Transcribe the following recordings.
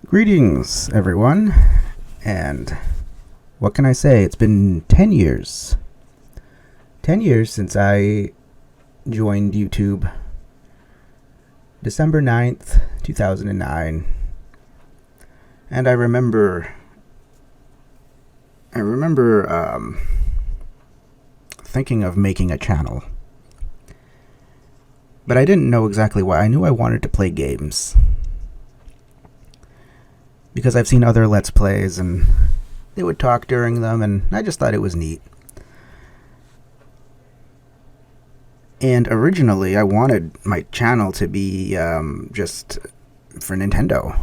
Greetings, everyone, and what can I say? It's been 10 years. 10 years since I joined YouTube. December 9th, 2009. And I remember thinking of making a channel. But I didn't know exactly why. I knew I wanted to play games, because I've seen other Let's Plays and they would talk during them, and I just thought it was neat. And originally I wanted my channel to be just for Nintendo.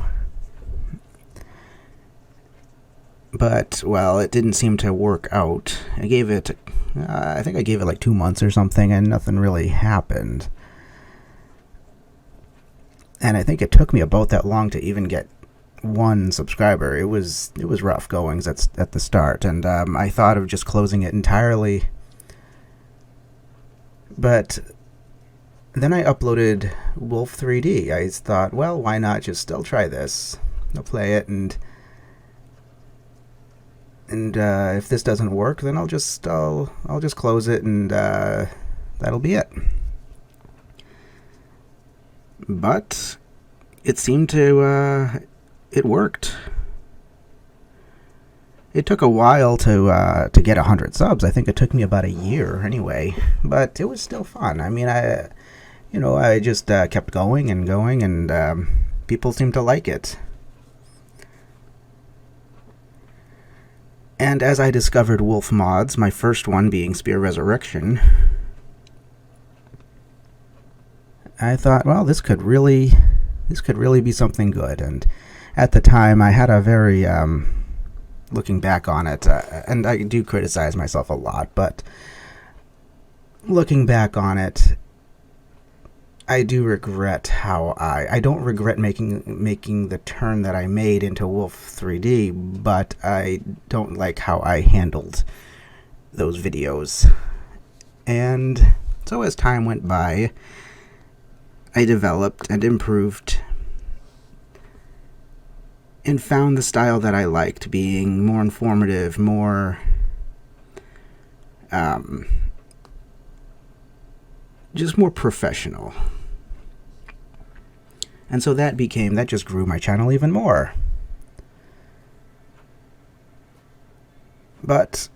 But, well, it didn't seem to work out. I think I gave it like 2 months or something, and nothing really happened. And I think it took me about that long to even get 1 subscriber. It was rough goings at the start, and I thought of just closing it entirely. But then I uploaded Wolf 3D. I thought, well, why not just still try this? I'll play it, and if this doesn't work, then I'll just close it, and that'll be it. But it seemed to it worked. It took a while to get 100 subs. I think it took me about a year anyway, but it was still fun. I mean, I just kept going, and people seemed to like it. And as I discovered Wolf mods, my first one being Spear Resurrection, I thought, well, this could really be something good. And at the time, I had a very, looking back on it, and I do criticize myself a lot, but looking back on it, I do regret how I don't regret making the turn that I made into Wolf 3D, but I don't like how I handled those videos. And so as time went by, I developed and improved and found the style that I liked, being more informative, more just more professional. And so that just grew my channel even more. But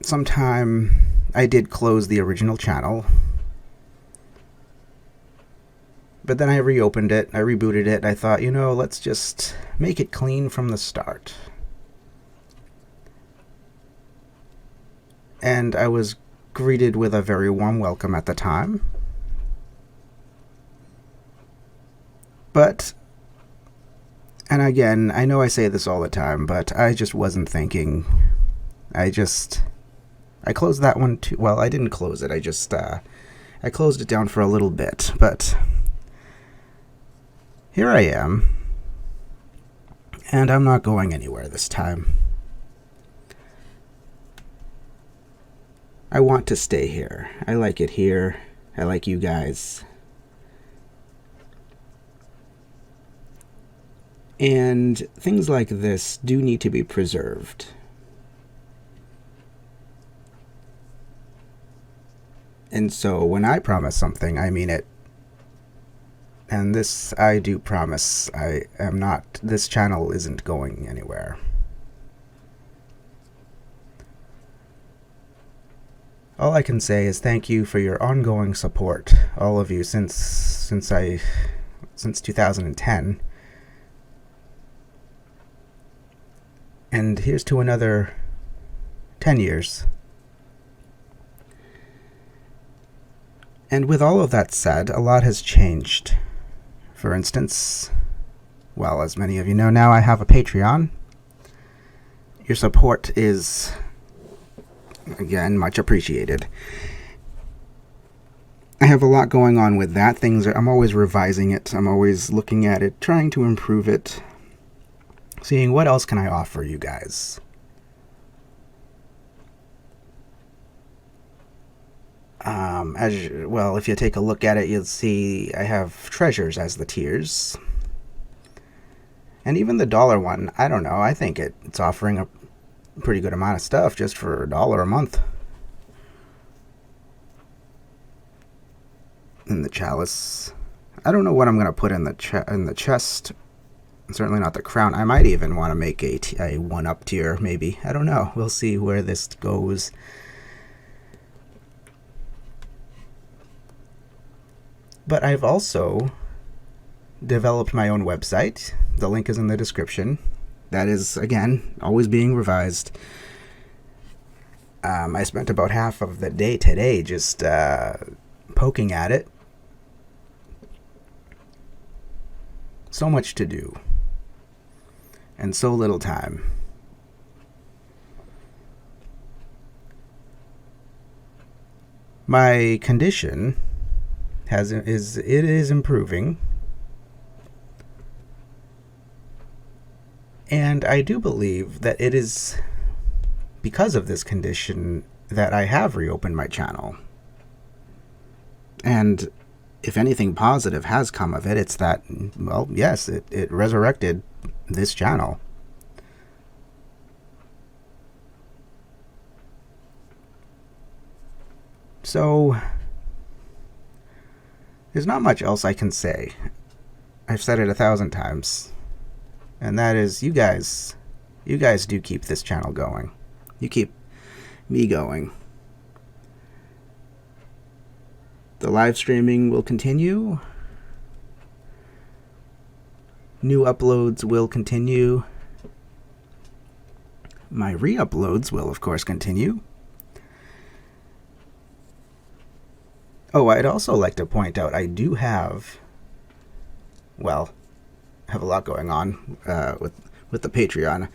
sometime I did close the original channel. But then I reopened it, I rebooted it, I thought, let's just make it clean from the start. And I was greeted with a very warm welcome at the time. But, and again, I know I say this all the time, but I just wasn't thinking. I closed that one too. Well, I didn't close it, I closed it down for a little bit, but here I am, and I'm not going anywhere this time. I want to stay here. I like it here. I like you guys. And things like this do need to be preserved. And so when I promise something, I mean it. And this, I do promise, this channel isn't going anywhere. All I can say is thank you for your ongoing support, all of you, since 2010. And here's to another 10 years. And with all of that said, a lot has changed. For instance, well, as many of you know now, I have a Patreon. Your support is, again, much appreciated. I have a lot going on with that. I'm always revising it. I'm always looking at it, trying to improve it, seeing what else can I offer you guys. Well, if you take a look at it, you'll see I have treasures as the tiers. And even the dollar one, I don't know. I think it's offering a pretty good amount of stuff just for $1 a month. In the chalice, I don't know what I'm gonna put in the chest. Certainly not the crown. I might even want to make a 1-up tier, maybe. I don't know. We'll see where this goes. But I've also developed my own website. The link is in the description. That is, again, always being revised. I spent about half of the day today just poking at it. So much to do. And so little time. My condition is improving, and I do believe that it is because of this condition that I have reopened my channel. And if anything positive has come of it, it's that, well, yes, it resurrected this channel. So there's not much else I can say. I've said it 1,000 times, and that is, you guys do keep this channel going. You keep me going. The live streaming will continue. New uploads will continue. My re-uploads will, of course, continue. Oh, I'd also like to point out I do have, well, have a lot going on with the Patreon.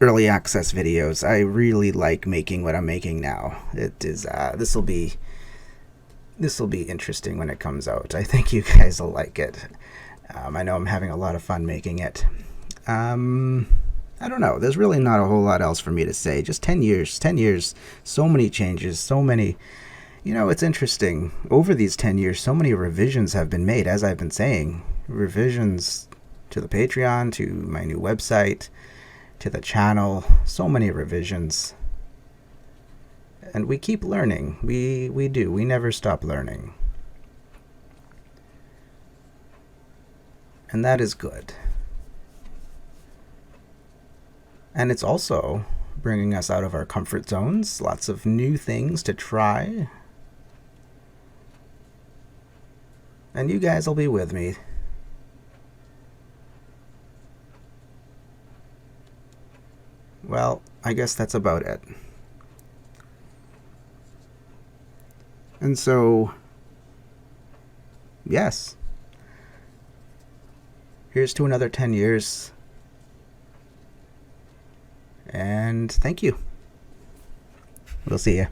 Early access videos. I really like making what I'm making now. It is this will be interesting when it comes out. I think you guys will like it. I know I'm having a lot of fun making it. I don't know. There's really not a whole lot else for me to say. Just 10 years. 10 years. So many changes. So many. You know, it's interesting. Over these 10 years, so many revisions have been made, as I've been saying. Revisions to the Patreon, to my new website, to the channel. So many revisions. And we keep learning. We do. We never stop learning. And that is good. And it's also bringing us out of our comfort zones. Lots of new things to try. And you guys will be with me. Well, I guess that's about it. And so, yes. Here's to another 10 years. And thank you. We'll see you.